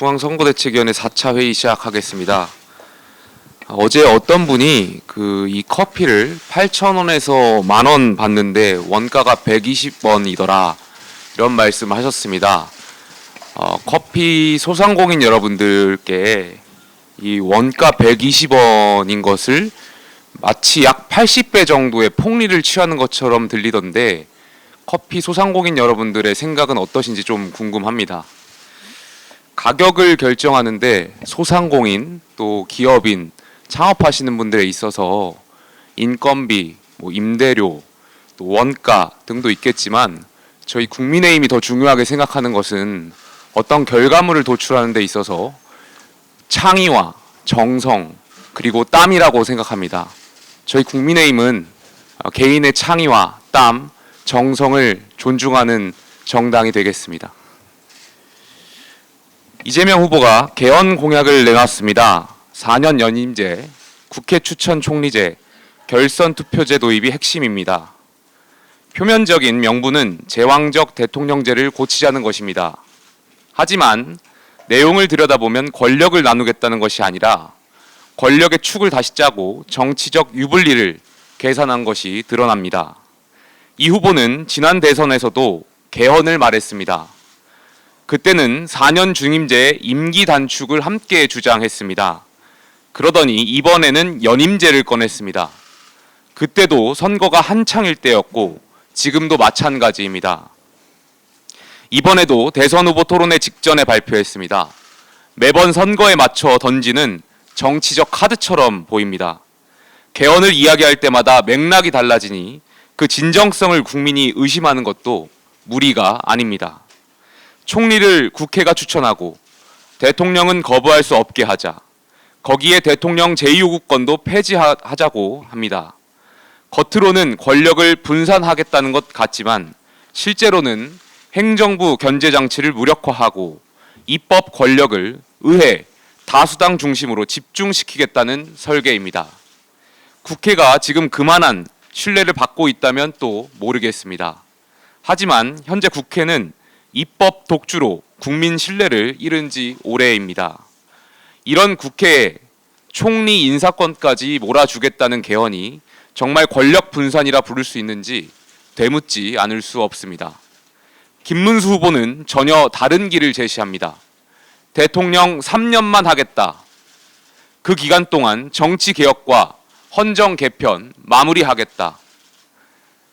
중앙선거대책위원회 4차 회의 시작하겠습니다. 어제 어떤 분이 이 커피를 8,000원에서 10,000원 받는데 원가가 120원이더라 이런 말씀을 하셨습니다. 커피 소상공인 여러분들께 이 원가 120원인 것을 마치 약 80배 정도의 폭리를 취하는 것처럼 들리던데 커피 소상공인 여러분들의 생각은 어떠신지 좀 궁금합니다. 가격을 결정하는데 소상공인 또 기업인 창업하시는 분들에 있어서 인건비, 임대료, 또 원가 등도 있겠지만 저희 국민의힘이 더 중요하게 생각하는 것은 어떤 결과물을 도출하는 데 있어서 창의와 정성 그리고 땀이라고 생각합니다. 저희 국민의힘은 개인의 창의와 땀, 정성을 존중하는 정당이 되겠습니다. 이재명 후보가 개헌 공약을 내놨습니다. 4년 연임제, 국회 추천 총리제, 결선 투표제 도입이 핵심입니다. 표면적인 명분은 제왕적 대통령제를 고치자는 것입니다. 하지만 내용을 들여다보면 권력을 나누겠다는 것이 아니라 권력의 축을 다시 짜고 정치적 유불리를 계산한 것이 드러납니다. 이 후보는 지난 대선에서도 개헌을 말했습니다. 그때는 4년 중임제의 임기 단축을 함께 주장했습니다. 그러더니 이번에는 연임제를 꺼냈습니다. 그때도 선거가 한창일 때였고 지금도 마찬가지입니다. 이번에도 대선 후보 토론회 직전에 발표했습니다. 매번 선거에 맞춰 던지는 정치적 카드처럼 보입니다. 개헌을 이야기할 때마다 맥락이 달라지니 그 진정성을 국민이 의심하는 것도 무리가 아닙니다. 총리를 국회가 추천하고 대통령은 거부할 수 없게 하자. 거기에 대통령 제2요구권도 폐지하자고 합니다. 겉으로는 권력을 분산하겠다는 것 같지만 실제로는 행정부 견제장치를 무력화하고 입법 권력을 의회, 다수당 중심으로 집중시키겠다는 설계입니다. 국회가 지금 그만한 신뢰를 받고 있다면 또 모르겠습니다. 하지만 현재 국회는 입법 독주로 국민 신뢰를 잃은 지 오래입니다. 이런 국회에 총리 인사권까지 몰아주겠다는 개헌이 정말 권력 분산이라 부를 수 있는지 되묻지 않을 수 없습니다. 김문수 후보는 전혀 다른 길을 제시합니다. 대통령 3년만 하겠다. 그 기간 동안 정치 개혁과 헌정 개편 마무리하겠다.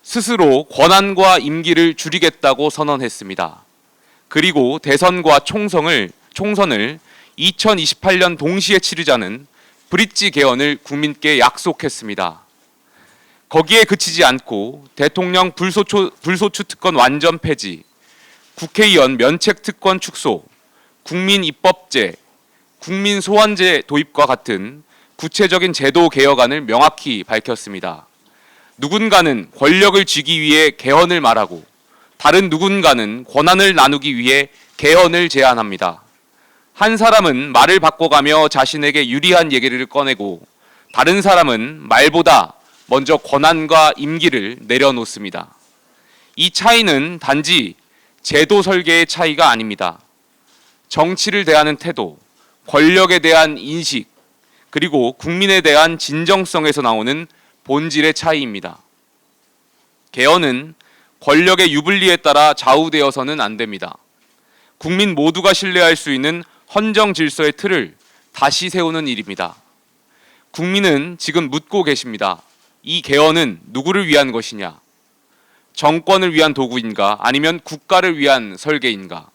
스스로 권한과 임기를 줄이겠다고 선언했습니다. 그리고 대선과 총선을 2028년 동시에 치르자는 브릿지 개헌을 국민께 약속했습니다. 거기에 그치지 않고 대통령 불소추 특권 완전 폐지, 국회의원 면책 특권 축소, 국민 입법제, 국민 소환제 도입과 같은 구체적인 제도 개혁안을 명확히 밝혔습니다. 누군가는 권력을 쥐기 위해 개헌을 말하고 다른 누군가는 권한을 나누기 위해 개헌을 제안합니다. 한 사람은 말을 바꿔가며 자신에게 유리한 얘기를 꺼내고 다른 사람은 말보다 먼저 권한과 임기를 내려놓습니다. 이 차이는 단지 제도 설계의 차이가 아닙니다. 정치를 대하는 태도, 권력에 대한 인식, 그리고 국민에 대한 진정성에서 나오는 본질의 차이입니다. 개헌은 권력의 유불리에 따라 좌우되어서는 안 됩니다. 국민 모두가 신뢰할 수 있는 헌정 질서의 틀을 다시 세우는 일입니다. 국민은 지금 묻고 계십니다. 이 개헌은 누구를 위한 것이냐? 정권을 위한 도구인가? 아니면 국가를 위한 설계인가?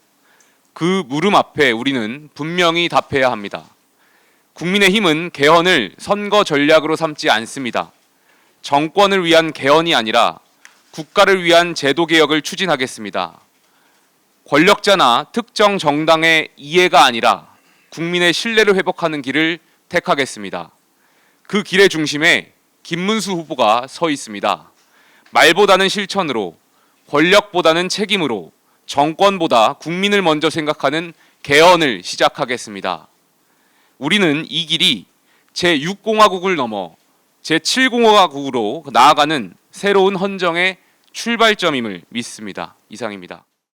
그 물음 앞에 우리는 분명히 답해야 합니다. 국민의힘은 개헌을 선거 전략으로 삼지 않습니다. 정권을 위한 개헌이 아니라 국가를 위한 제도 개혁을 추진하겠습니다. 권력자나 특정 정당의 이해가 아니라 국민의 신뢰를 회복하는 길을 택하겠습니다. 그 길의 중심에 김문수 후보가 서 있습니다. 말보다는 실천으로, 권력보다는 책임으로, 정권보다 국민을 먼저 생각하는 개헌을 시작하겠습니다. 우리는 이 길이 제6공화국을 넘어 제7공화국으로 나아가는 새로운 헌정의 출발점임을 믿습니다. 이상입니다.